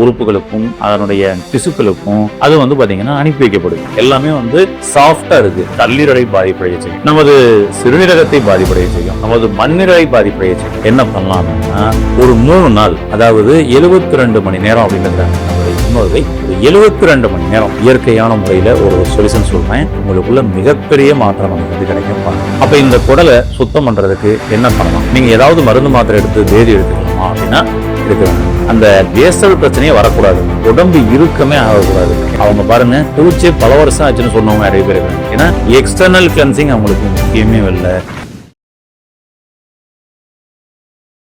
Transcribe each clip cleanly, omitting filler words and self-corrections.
உறுப்புகளுக்கும் அதனுடைய திசுக்களுக்கும் அது வந்து பாத்தீங்கன்னா அனுப்பி வைக்கப்படுது. எல்லாமே வந்து சாஃப்டா இருக்கு. கல்லீரலை பாதிப்படைய செய்யும், நமது சிறுநீரகத்தை பாதிப்படைய செய்யும், நமது மண்ணீரலை பாதிப்படைய செய்யும். என்ன பண்ணலாம்னா ஒரு 3 நாள், அதாவது 72 மணி நேரம் அப்படின்னு முன்னோர்வை 72 மணி நேரம் இயற்கையான முறையில ஒரு சொல்யூஷன் சொல்றேன். உங்களுக்குள்ள மிகப்பெரிய மாற்றம் நமக்கு கிடைக்கும். அப்ப இந்த குடலை சுத்தம் பண்றதுக்கு என்ன பண்ணலாம்? நீங்க ஏதாவது மருந்து மாத்திரை எடுத்து பேதி எடுத்துக்கலாமா அப்படின்னா எடுக்கலாம். அந்த கேஸ்ட்ரல் பிரச்சனையே வரக்கூடாது, உடம்பு இறுக்கமே ஆகக்கூடாது. அவங்க பாருங்க பூச்சி பல வருஷம் ஆச்சுன்னு சொன்னவங்க நிறைய பேர் இருக்காங்க. ஏன்னா எக்ஸ்டர்னல் கிளென்சிங் அவங்களுக்கு முக்கியமே இல்லை.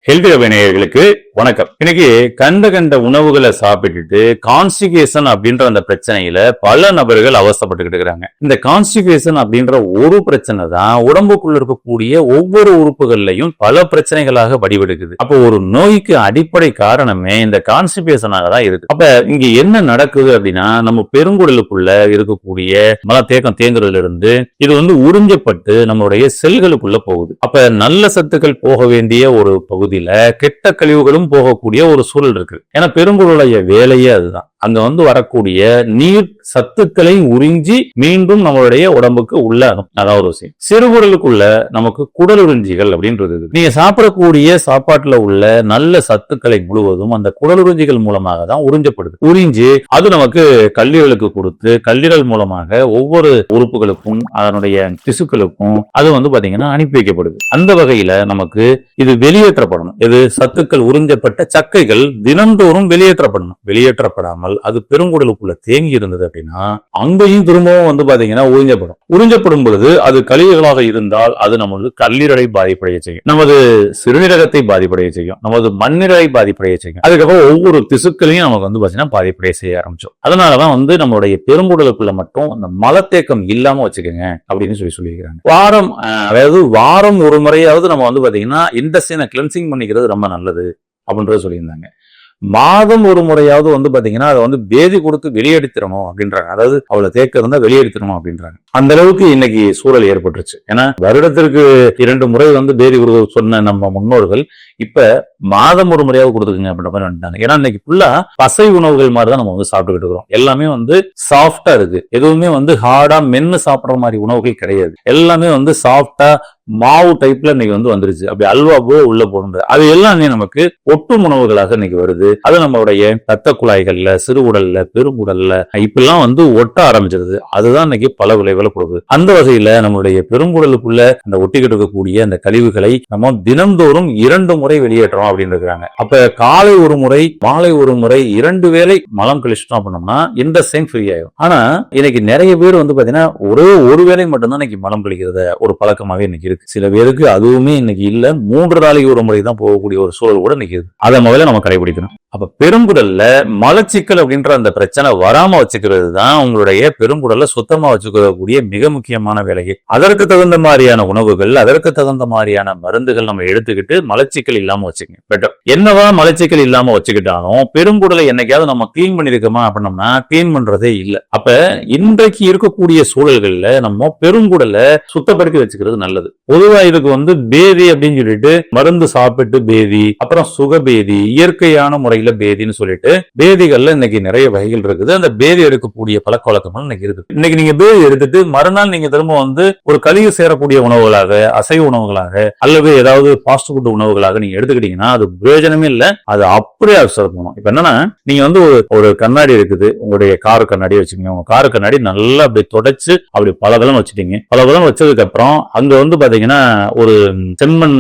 ஹெல்தி நேயர்களுக்கு வணக்கம். இன்னைக்கு கண்ட உணவுகளை சாப்பிட்டுட்டு கான்ஸ்டிபேஷன் அப்படின்ற அந்த பிரச்சனையில பல நபர்கள் அவஸ்தைப்பட்டுக்கிட்டு இருக்கிறாங்க. இந்த கான்ஸ்டிபேஷன் அப்படின்ற ஒரு பிரச்சனை தான் உடம்புக்குள்ள இருக்கக்கூடிய ஒவ்வொரு உறுப்புகள்லையும் பல பிரச்சனைகளாக வடிவெடுக்குது. அப்போ ஒரு நோய்க்கு அடிப்படை காரணமே இந்த கான்ஸ்டிபேஷனாக தான் இருக்கு. அப்ப இங்க என்ன நடக்குது அப்படின்னா, நம்ம பெருங்குடலுக்குள்ள இருக்கக்கூடிய மலத்தேக்கம் தேங்குறதுல இருந்து இது வந்து உறிஞ்சப்பட்டு நம்மளுடைய செல்களுக்குள்ள போகுது. அப்ப நல்ல சத்துக்கள் போக வேண்டிய ஒரு பகுதியில கெட்ட கழிவுகளும் போகக்கூடிய ஒரு சூழல் இருக்கு. ஏன்னா பெருங்குடலுடைய வேலையே அதுதான். அங்க வந்து வரக்கூடிய நீர் சத்துக்களை உறிஞ்சி மீண்டும் நம்மளுடைய உடம்புக்கு உள்ள அதான் ஒரு விஷயம். சிறுகுடலுக்குள்ள நமக்கு குடல் உறிஞ்சிகள் அப்படின்றது. நீங்க சாப்பிடக்கூடிய சாப்பாட்டுல உள்ள நல்ல சத்துக்களை முழுவதும் அந்த குடல் உறிஞ்சிகள் மூலமாக தான் உறிஞ்சப்படுது. உறிஞ்சி அது நமக்கு கல்லீரலுக்கு கொடுத்து கல்லீரல் மூலமாக ஒவ்வொரு உறுப்புகளுக்கும் அதனுடைய திசுக்களுக்கும் அது வந்து பாத்தீங்கன்னா அனுப்பி வைக்கப்படுது. அந்த வகையில நமக்கு இது வெளியேற்றப்படணும். இது சத்துக்கள் உறிஞ்சப்பட்ட சக்கைகள் தினந்தோறும் வெளியேற்றப்படணும். வெளியேற்றப்படாமல் அது பெருங்குடலுக்குள்ள தேங்கி இருந்தது அப்படின்னா அங்கேயும் திரும்பவும் வந்து பாத்தீங்கன்னா உறிஞ்சப்படும் பொழுது அது கழிவுகளாக இருந்தால் அது நமது கல்லீரலை பாதிப்படைய செய்யும், நமது சிறுநீரகத்தை பாதிப்படைய செய்யும், நமது மண்ணீரலை பாதிப்படைய செய்யும். அதுக்கப்புறம் ஒவ்வொரு திசுக்களையும் நமக்கு வந்து பாத்தீங்கன்னா பாதிப்படைய செய்ய ஆரம்பிச்சோம். அதனாலதான் வந்து நம்மளுடைய பெருங்குடலுக்குள்ள மட்டும் அந்த மலத்தேக்கம் இல்லாம வச்சுக்கோங்க அப்படின்னு சொல்லியிருக்காங்க. வாரம் ஒரு முறையாவது நம்ம வந்து பாத்தீங்கன்னா இன்டெஸ்டைனை கிளென்சிங் பண்ணிக்கிறது ரொம்ப நல்லது அப்படின்றத சொல்லியிருந்தாங்க. மாதம் ஒரு முறையாவது வந்து பாத்தீங்கன்னா அதை வந்து பேதி கொடுத்து வெளியெடுத்துடணும் அப்படின்றாங்க. அதாவது அவ்வளவு தேக்கம் இருந்தா வெளியெடுத்துடணும் அப்படின்றாங்க. அந்த அளவுக்கு இன்னைக்கு சூழல் ஏற்பட்டுருச்சு. ஏன்னா வருடத்திற்கு 2 முறை வந்து பேதி கொடுக்க சொன்ன நம்ம முன்னோர்கள் இப்ப மாதம் ஒரு முறையாவது கொடுத்துக்குங்க அப்படின்ற மாதிரி வந்துட்டாங்க. ஏன்னா இன்னைக்கு ஃபுல்லா பசை உணவுகள் மாதிரி தான் நம்ம வந்து சாப்பிட்டுக்கிட்டு இருக்கிறோம். எல்லாமே வந்து சாஃப்டா இருக்கு. எதுவுமே வந்து ஹார்டா மென்னு சாப்பிடுற மாதிரி உணவுகள் கிடையாது. எல்லாமே வந்து சாஃப்டா மாவு டைப்ல இன்னைக்கு வந்து வந்துருச்சு. அப்படி அல்வா போல உள்ள போடுறது அது எல்லாமே நமக்கு ஒட்டும் உணவுகளாக இன்னைக்கு வருது. அது நம்மளுடைய ரத்த குழாய்கள்ல, சிறுகுடல்ல, பெருங்குடல்ல இப்பெல்லாம் வந்து ஒட்ட ஆரம்பிச்சிருது. அதுதான் இன்னைக்கு பல விளைவுகளை கொடுக்குது. அந்த வகையில நம்மளுடைய பெருங்குடலுக்குள்ள அந்த ஒட்டிக்கிட்டு இருக்கக்கூடிய அந்த கழிவுகளை நம்ம தினந்தோறும் 2 முறை வெளியேற்றோம் அப்படின்னு இருக்காங்க. அப்ப காலை ஒரு முறை, மாலை ஒரு முறை, 2 வேளை மலம் கழிச்சிட்டோம் அப்படின்னோம்னா இன்டெஸ்டைன் ஃப்ரீ ஆகும். ஆனா இன்னைக்கு நிறைய பேர் வந்து பாத்தீங்கன்னா ஒரே ஒரு வேளை மட்டும்தான் இன்னைக்கு மலம் கழிக்கிறத ஒரு பழக்கமாவே இன்னைக்கு இருக்கு. சில பேருக்கு அதுவுமே இன்னைக்கு இல்ல, 3 நாளைக்கு ஒரு முறை தான் போகக்கூடிய ஒரு சூழல் கூட இன்னைக்கு இருக்கு. அதை முதல்ல நம்ம கடைபிடிக்கணும். அப்ப பெருங்குடல்ல மலச்சிக்கல் அப்படின்ற அந்த பிரச்சனை வராம வச்சுக்கிறது தான் உங்களுடைய பெருங்குடல்ல சுத்தமா வச்சுக்கக்கூடிய மிக முக்கியமான வேலைகள். அதற்கு தகுந்த மாதிரியான உணவுகள், அதற்கு தகுந்த மாதிரியான மருந்துகள் நம்ம எடுத்துக்கிட்டு மலச்சிக்கல் இல்லாம வச்சுக்கோங்க. பெட்டர். என்னதான் மலச்சிக்கல் இல்லாம வச்சுக்கிட்டாலும் பெருங்குடலை என்னைக்காவது நம்ம கிளீன் பண்ணிருக்கோமா அப்படின்னோம்னா கிளீன் பண்றதே இல்லை. அப்ப இன்றைக்கு இருக்கக்கூடிய சூழல்கள்ல நம்ம பெருங்குடலை சுத்தப்படுத்தி வச்சுக்கிறது நல்லது. பொதுவா இதுக்கு வந்து பேதி அப்படின்னு சொல்லிட்டு மருந்து சாப்பிட்டு பேதி, அப்புறம் சுகபேதி, இயற்கையான முறையில பேதின்னு சொல்லிட்டு பேதிகள்ல இன்னைக்கு நிறைய வகைகள் இருக்குது. அந்த பேதி எடுக்கக்கூடிய பழக்க வழக்கங்கள் இன்னைக்கு இருக்கு. இன்னைக்கு நீங்க பேதி எடுத்துட்டு மறுநாள் நீங்க திரும்ப வந்து ஒரு கழிவு சேரக்கூடிய உணவுகளாக, அசைவ உணவுகளாக அல்லது ஏதாவது ஃபாஸ்ட் ஃபுட் உணவுகளாக நீங்க எடுத்துக்கிட்டீங்கன்னா அது பிரயோஜனமே இல்லை. அது அப்படியே அப்சர்வ் பண்ணும். இப்ப என்னன்னா நீங்க வந்து ஒரு கண்ணாடி இருக்குது, உங்களுடைய கார் கண்ணாடி வச்சுக்கோங்க. உங்க கார் கண்ணாடி நல்லா அப்படி தொடச்சு அப்படி பலதளம் வச்சுட்டீங்க. பலதளம் வச்சதுக்கு அப்புறம் அங்க வந்து பாத்தீங்கன்னா ஒரு செம்மண்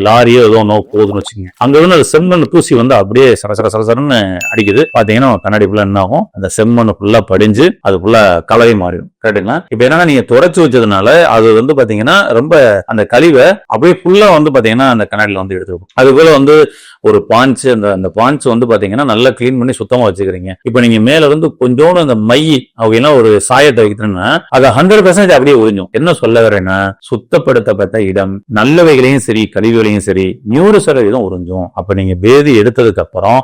லாரியோ ஏதோ போகுதுன்னு வச்சுக்கோங்க. அங்க வந்து அந்த செம்மண் தூசி வந்து அப்படியே சரசரன்னு அடிக்குது. பாத்தீங்கன்னா கண்ணாடி ஃபுல்லா என்ன ஆகும், அந்த செம்மண் ஃபுல்லா படிஞ்சு அது ஃபுல்லா கலவை மாறிடும். கரெக்டுங்களா? இப்ப என்னன்னா நீங்க தொடச்சு வச்சதுனால அது வந்து பாத்தீங்கன்னா ரொம்ப அந்த கழிவை அப்படியே ஃபுல்லா வந்து பாத்தீங்கன்னா அந்த கண்ணாடியில வந்து எடுத்துருக்கும். அது போல வந்து ஒரு பாஞ்சு, அந்த பாஞ்சு வந்து பாத்தீங்கன்னா நல்லா கிளீன் பண்ணி சுத்தமா வச்சுக்கிறீங்க. இப்ப நீங்க மேல இருந்து கொஞ்சோண்டு அந்த மை அப்படின்னா ஒரு சாயத்தை வைக்கிறீங்கன்னா அது 100% அப்படியே ஒழிஞ்சும். என்ன சொல்ல வரேன்னா சுத்தப்படுத்தப்பட்ட இடம் நல்லவைகளையும் சரி கழிவுகளையும் சரி 100% உறிஞ்சும். அப்ப நீங்க பேதி எடுத்ததுக்கு அப்புறம்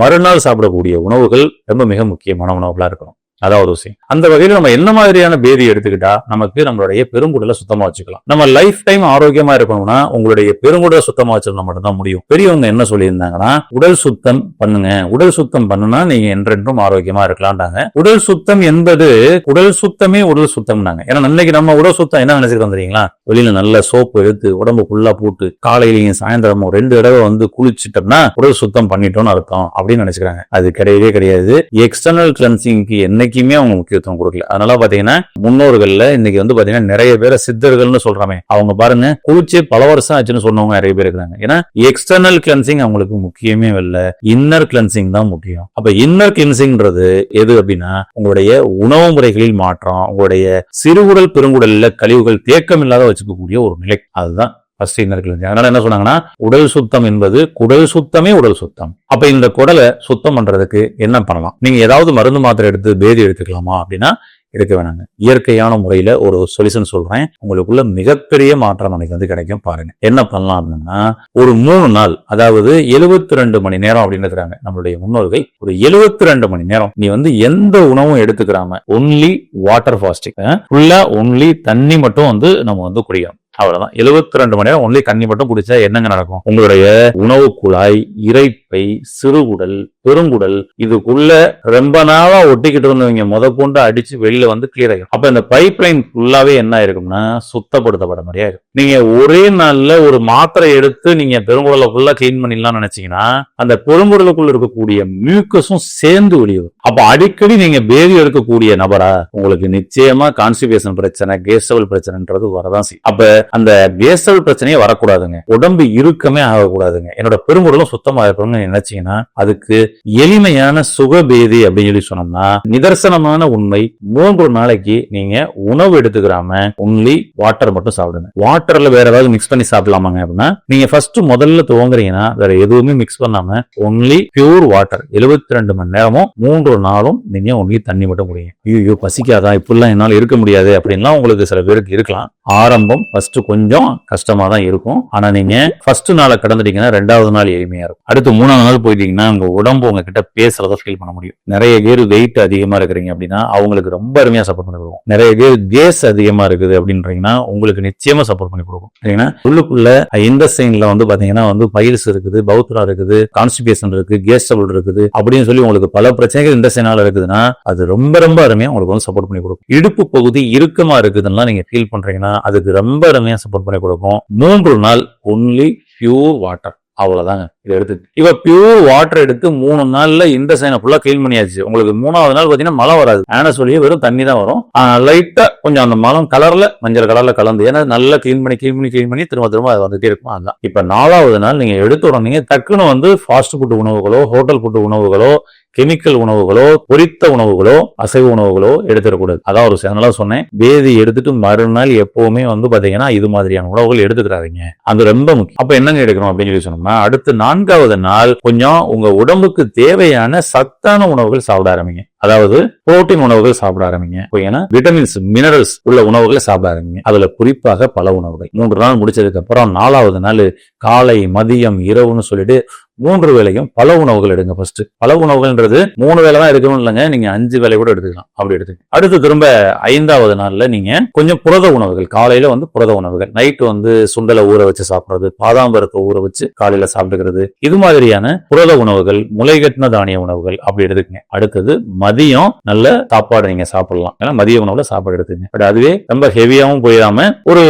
மறுநாள் சாப்பிடக்கூடிய உணவுகள் ரொம்ப மிக முக்கியமான உணவுகளா இருக்கணும். அதாவது ஒரு விஷயம். அந்த வகையில நம்ம என்ன மாதிரியான பேதி எடுத்துக்கிட்டா நமக்கு நம்மளுடைய பெருங்குடலை சுத்தமா வச்சுக்கலாம். நம்ம லைஃப் டைம் ஆரோக்கியமா இருக்கணும்னா உங்களுடைய பெருங்குடலை சுத்தமா வச்சிருந்தா மட்டும்தான் முடியும். பெரியவங்க என்ன சொல்லியிருந்தாங்கன்னா, உடல் சுத்தம் பண்ணுங்க, உடல் சுத்தம் பண்ணுனா நீங்க என்றென்றும் ஆரோக்கியமா இருக்கலாம்டாங்க. உடல் சுத்தம் என்பது உடல் சுத்தமே உடல் சுத்தம்னாங்க. ஏன்னா இன்னைக்கு நம்ம உடல் சுத்தம் என்ன நினைச்சிருக்கோம் தெரியுங்களா? வெளியில நல்ல சோப்பு எடுத்து உடம்பு ஃபுல்லா போட்டு காலையிலையும் சாயந்தரமும் 2 தடவை வந்து குளிச்சுட்டோம்னா உடல் சுத்தம் பண்ணிட்டோம்னு அர்த்தம் அப்படின்னு நினைச்சுக்கிறாங்க. அது கிடையவே கிடையாது. எக்ஸ்டர்னல் கிளென்சிங்க்கு என்னைக்குமே அவங்க முக்கியத்துவம் கொடுக்கல. அதனால பாத்தீங்கன்னா முன்னோர்கள்ல இன்னைக்கு வந்து பாத்தீங்கன்னா நிறைய பேரை சித்தர்கள்னு சொல்றாமே, அவங்க பாருங்க குளிச்சு பல வருஷம் ஆச்சுன்னு சொன்னவங்க நிறைய பேர் இருக்கிறாங்க. ஏன்னா எக்ஸ்டர்னல் கிளென்சிங் அவங்களுக்கு முக்கியமே இல்ல, இன்னர் கிளென்சிங் தான் முக்கியம். அப்ப இன்னர் கிளென்சிங்ன்றது எது அப்படின்னா உங்களுடைய உணவு முறைகளில் மாற்றம், உங்களுடைய சிறுகுடல் பெருங்குடல்ல கழிவுகள் தேக்கம் இல்லாத வச்சுக்கக்கூடிய ஒரு நிலை. அதுதான் அதனால என்ன சொன்னாங்கன்னா, உடல் சுத்தம் என்பது குடல் சுத்தமே உடல் சுத்தம். அப்ப இந்த குடலை சுத்தம் பண்றதுக்கு என்ன பண்ணலாம்? நீங்க ஏதாவது மருந்து மாத்திரை எடுத்து பேதி எடுத்துக்கலாமா அப்படின்னா எடுக்க வேணாங்க. இயற்கையான முறையில ஒரு சொல்யூஷன் சொல்றேன், உங்களுக்குள்ள மிகப்பெரிய மாற்றம் எனக்கு வந்து கிடைக்கும். பாருங்க என்ன பண்ணலாம் அப்படின்னா, ஒரு 3 நாள், அதாவது 72 மணி நேரம் அப்படின்னு இருக்கிறாங்க நம்மளுடைய முன்னோர்கள். ஒரு 72 மணி நேரம் நீ வந்து எந்த உணவும் எடுத்துக்கிறாம ஒன்லி வாட்டர் ஃபாஸ்டிங், ஃபுல்லா ஒன்லி தண்ணி மட்டும் வந்து நம்ம வந்து குடிக்கணும். அவ்வளவுதான். 72 மணி நேரம் ஒன்லி தண்ணி மட்டும் குடிச்சா என்னங்க நடக்கும்? உங்களுடைய உணவு குழாய், இரைப்பை, சிறுகுடல், பெருங்குடல் இதுக்குள்ள ரொம்ப நாளா ஒட்டிக்கிட்டு இருந்தவங்க முதற்கொண்டு அடிச்சு வெளியில வந்து கிளியர் ஆகும். அப்ப இந்த பைப் லைன் ஃபுல்லாவே என்ன இருக்கும்னா சுத்தப்படுத்தப்பட மாதிரியா இருக்கும். நீங்க ஒரே நாள்ல ஒரு மாத்திரை எடுத்து நீங்க பெருங்குடலை ஃபுல்லா கிளீன் பண்ணிடலாம் நினைச்சீங்கன்னா அந்த பெருங்குடலுக்குள்ள இருக்கக்கூடிய மியூக்கஸும் சேர்ந்து வெளியும். அப்ப அடிக்கடி நீங்க பேதி எடுக்கக்கூடிய நபரா உங்களுக்கு நிச்சயமா கான்ஸ்டிபேஷன் பிரச்சனை, கேஸ் ட்ரபிள் பிரச்சனைன்றது வரதான் செய்யும். அப்ப அந்த கேஸ் ட்ரபிள் பிரச்சனையே வரக்கூடாதுங்க, உடம்பு இறுக்கமே ஆகக்கூடாதுங்க, என்னோட பெருங்குடலும் சுத்தமா இருக்கணும்னு நினைச்சீங்கன்னா அதுக்கு எளிமையான சுகபேதி அப்படின்னு சொல்லி சொன்னோம்னா நிதர்சனமான உண்மை, 3 நாளைக்கு நீங்க உணவு எடுத்துக்கிறாம ஒன்லி வாட்டர் மட்டும் சாப்பிடுங்க. வாட்டர்ல வேற ஏதாவது மிக்ஸ் பண்ணி சாப்பிடலாமாங்க அப்படின்னா நீங்க ஃபர்ஸ்ட் முதல்ல துவங்குறீங்கன்னா வேற எதுவுமே மிக்ஸ் பண்ணாம ஒன்லி பியூர் வாட்டர் 72 மணி நேரமும் 3 நாளும் நீங்க ஒன்லி தண்ணி மட்டும் குடிங்க. ஐயோ பசிக்காதா, இப்படிலாம் என்னால இருக்க முடியாது அப்படின்லாம் உங்களுக்கு சில பேருக்கு இருக்கலாம். ஆரம்பம் ஃபர்ஸ்ட் கொஞ்சம் கஷ்டமா தான் இருக்கும். ஆனா நீங்க ஃபர்ஸ்ட் நாளை கடந்துட்டீங்கன்னா 2வது நாள் எளிமையா இருக்கும். அடுத்து 3வது நாள் போயிட்டீங்கன்னா உங்க உடம்பு உங்ககிட்ட பேசுறத ஃபீல் பண்ண முடியும். நிறைய பேர் வெயிட் அதிகமா இருக்கிறீங்க அப்படின்னா அவங்களுக்கு ரொம்ப அருமையா சப்போர்ட் பண்ணி கொடுக்கும். நிறைய பேர் கேஸ் அதிகமா இருக்குது அப்படின்றீங்கன்னா உங்களுக்கு நிச்சயமா சப்போர்ட் பண்ணி கொடுக்கும். ஏன்னா உள்ளுக்குள்ள இந்த சைன்ல வந்து பாத்தீங்கன்னா வந்து பைல்ஸ் இருக்குது, பௌத்ரா இருக்குது, கான்ஸ்டிபேஷன் இருக்கு, கேஸ் ட்ரபிள் இருக்குது அப்படின்னு சொல்லி உங்களுக்கு பல பிரச்சனைகள் இந்த சைனால இருக்குதுன்னா அது ரொம்ப ரொம்ப அருமையா உங்களுக்கு வந்து சப்போர்ட் பண்ணி கொடுக்கும். இடுப்பு பகுதி இறுக்கமா இருக்குதுன்னா நீங்க ஃபீல் பண்றீங்கன்னா அதுக்கு ரொம்ப அருமையா சப்போர்ட் பண்ணி கொடுக்கும். 3 நாள் ஒன்லி பியூர் வாட்டர், அவ்வளவுதாங்க. இதை எடுத்து இப்ப பியூர் வாட்டர் எடுத்து 3 நாள்ல இந்த சைனை ஃபுல்லா கிளீன் பண்ணியாச்சு. உங்களுக்கு 3வது நாள் பாத்தீங்கன்னா மழை வராது, ஆனஸ்வலியே வெறும் தண்ணி தான் வரும். லைட்டா கொஞ்சம் அந்த மலம் கலர்ல மஞ்சள் கலர்ல கலந்து, ஏன்னா நல்லா கிளீன் பண்ணி திரும்ப அது வந்துட்டே இருக்கும். அதுதான். இப்ப 4வது நாள் நீங்க எடுத்த உடனே டக்குன்னு வந்து ஃபாஸ்ட் ஃபுட் உணவுகளோ, ஹோட்டல் ஃபுட் உணவுகளோ, கெமிக்கல் உணவுகளோ, பொரித்த உணவுகளோ, அசைவ உணவுகளோ எடுத்துடக்கூடாது. அதான் ஒரு சேனலா சொன்னேன், பேதி எடுத்துட்டு மறுநாள் எப்பவுமே வந்து பாத்தீங்கன்னா இது மாதிரியான உணவுகள் எடுத்துக்கிறாங்க, அது ரொம்ப முக்கியம். அப்ப என்னங்க எடுக்கணும் அப்படின்னு சொல்லி சொன்னோம்னா அடுத்து 4வது நாள் கொஞ்சம் உங்க உடம்புக்கு தேவையான சத்தான உணவுகள் சாப்பிட ஆரம்பிங்க. அதாவது புரோட்டீன் உணவுகள் சாப்பிட ஆரம்பிங்க. ஏன்னா விட்டமின்ஸ், மினரல்ஸ் உள்ள உணவுகளை சாப்பிட ஆரம்பிங்க. அதுல குறிப்பாக பல உணவுகள். 3 நாள் முடிச்சதுக்கு அப்புறம் 4வது நாள் காலை, மதியம், இரவுன்னு சொல்லிட்டு 3 வேளையும் பல உணவுகள் எடுங்க. ஃபர்ஸ்ட் பல உணவுகள்ன்றது 3 வேளை தான் எடுக்கணும் இல்லைங்க, நீங்க 5 வேளை கூட எடுத்துக்கலாம். அப்படி எடுத்துக்க. அடுத்து திரும்ப 5வது நாள்ல நீங்க கொஞ்சம் புரத உணவுகள், காலையில வந்து புரத உணவுகள், நைட்டு வந்து சுண்டலை ஊற வச்சு சாப்பிடுறது, பாதாம் பருப்பை ஊற வச்சு காலையில சாப்பிட்டுக்கிறது, இது மாதிரியான புரத உணவுகள், முளைகட்டின தானிய உணவுகள் அப்படி எடுத்துக்கங்க. அடுத்தது மதியம் நல்ல சாப்பாடு நீங்க சாப்பிடலாம், ஏன்னா மதிய உணவுல சாப்பாடு எடுத்துங்க. பட் அதுவே ரொம்ப ஹெவியாவும் போயிடாம ஒரு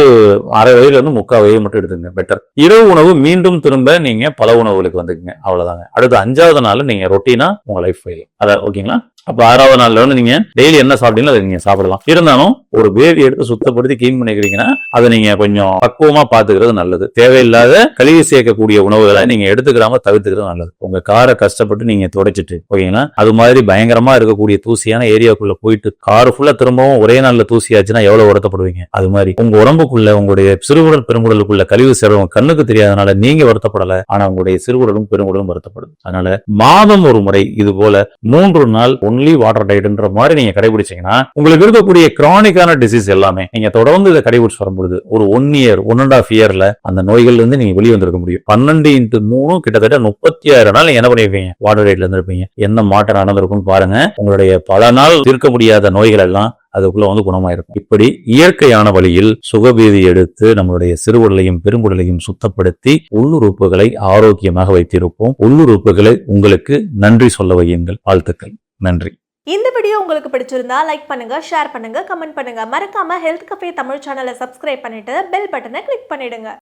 அரை வயதுல இருந்து 3/4 வயது மட்டும் எடுத்துங்க, பெட்டர். இரவு உணவு மீண்டும் திரும்ப நீங்க பல உணவுகளுக்கு வந்துக்குங்க. அவ்வளவுதாங்க. அடுத்து 5வது நாள் நீங்க ரொட்டீனா உங்க லைஃப் ஃபைல் அத ஓகேங்களா. அப்ப 6வது நாள்ல வந்து நீங்க டெய்லி என்ன சாப்பிட்டீங்களோ அதை நீங்க சாப்பிடலாம். இருந்தாலும் ஒரு பேதி எடுத்து சுத்தப்படுத்தி கிளீன் பண்ணிக்கிறீங்கன்னா அதை நீங்க கொஞ்சம் பக்குவமா பாத்துக்கிறது நல்லது. தேவையில்லாத கழுவி சேர்க்கக்கூடிய உணவுகளை நீங்க எடுத்துக்கிறாம தவிர்த்துக்கிறது நல்லது. உங்க காரை கஷ்டப்பட்டு நீங்க துடைச்சிட்டு ஓகேங்களா, அது மாதிரி பயங்கரமா இருக்கக்கூடிய தூசியான ஏரியாக்குள்ள போயிட்டு கார் ஃபுல்லா திரும்பவும் ஒரே நாள்ல தூசி ஆச்சுன்னா எவ்வளவு வருத்தப்படுவீங்க. அது மாதிரி உங்க உடம்புக்குள்ள உங்களுடைய சிறுகுடல் பெருங்குடலுக்குள்ள கழிவு சேரும் கண்ணுக்கு தெரியாதனால நீங்க வருத்தப்படல, ஆனா உங்களுடைய சிறுகுடலும் பெருங்குடலும் வருத்தப்படுது. அதனால மாதம் ஒரு முறை இது போல 3 நாள் ஒன்லி வாட்டர் டயட்ன்ற மாதிரி நீங்க கடைபிடிச்சீங்கன்னா உங்களுக்கு இருக்கக்கூடிய கிரானிக்கான டிசீஸ் எல்லாமே நீங்க தொடர்ந்து இதை கடைபிடிச்சு வரும்போது ஒரு 1 இயர் 1.5 இயர்ல அந்த நோய்கள்ல இருந்து நீங்க வெளியே வந்திருக்க முடியும். 12x3 கிட்டத்தட்ட 36 நாள் நீங்க என்ன பண்ணிருப்பீங்க, வாட்டர் டயட்ல இருந்திருப்பீங்க. என்ன மாற்றம் நடந்திருக்கும்னு பாருங்க. உங்களுடைய பல நாள் தீர்க்க முடியாத நோய்கள் எல்லாம் அதுக்குள்ள வந்து குணமாயிருக்கும். இப்படி இயற்கையான வழியில் சுகபீதி எடுத்து நம்மளுடைய சிறுகுடலையும் பெருங்குடலையும் சுத்தப்படுத்தி உள்ளுறுப்புகளை ஆரோக்கியமாக வைத்திருப்போம். உள்ளுறுப்புகளை உங்களுக்கு நன்றி சொல்ல வையுங்கள். வாழ்த்துக்கள். நன்றி. இந்த வீடியோ உங்களுக்கு பிடிச்சிருந்தா லைக் பண்ணுங்க, ஷேர் பண்ணுங்க, கமெண்ட் பண்ணுங்க. மறக்காம ஹெல்த் கஃபே தமிழ் சேனலை சப்ஸ்கிரைப் பண்ணிட்டு பெல் பட்டனை கிளிக் பண்ணிடுங்க.